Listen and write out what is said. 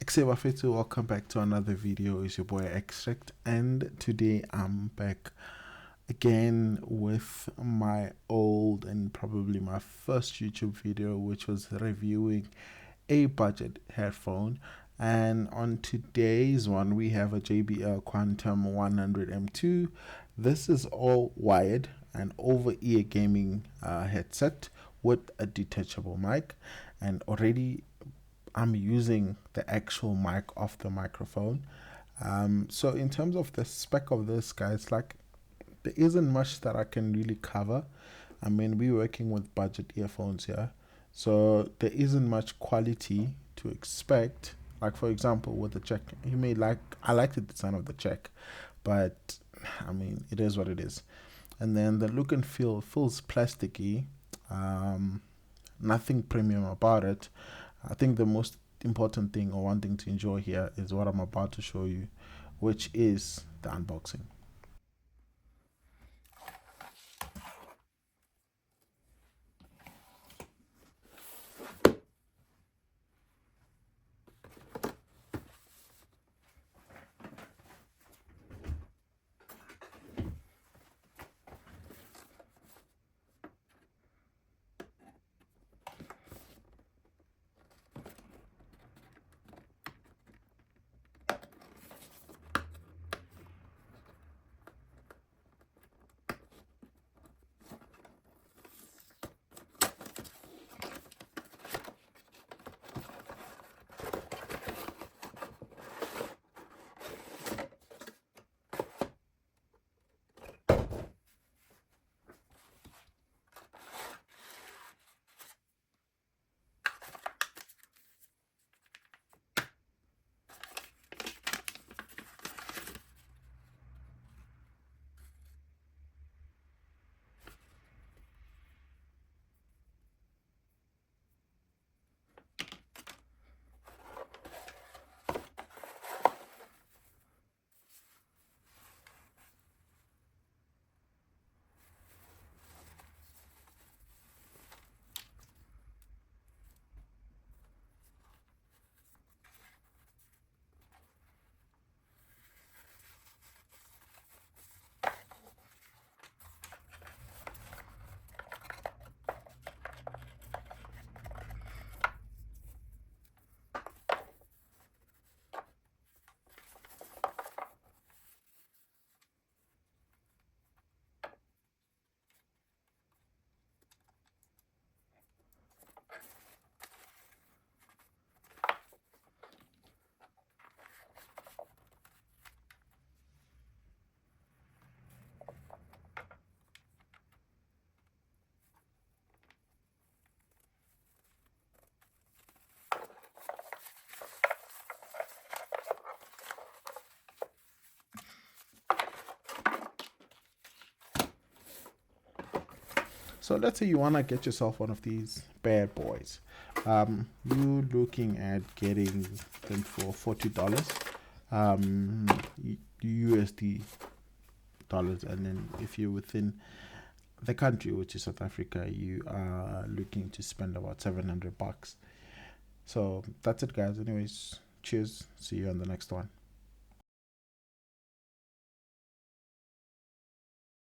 Xebafetu, welcome back to another video. It's your boy Extract, and today I'm back again with my old and probably my first YouTube video, which was reviewing a budget headphone. And on today's one, we have a JBL Quantum 100M2. This is all wired and over-ear gaming headset with a detachable mic, and already I'm using the actual mic off the microphone. So in terms of the spec of this, guys, like, there isn't much that I can really cover. I mean, we're working with budget earphones here, so there isn't much quality to expect. Like, for example, with the check, I like the design of the check, but I mean, it is what it is. And then the look and feel feels plasticky. Nothing premium about it. I think the most important thing, or one thing to enjoy here, is what I'm about to show you, which is the unboxing. So let's say you want to get yourself one of these bad boys. You're looking at getting them for $40 USD dollars, and then if you're within the country, which is South Africa, you are looking to spend about $700. So that's it, guys. Anyways, cheers. See you on the next one.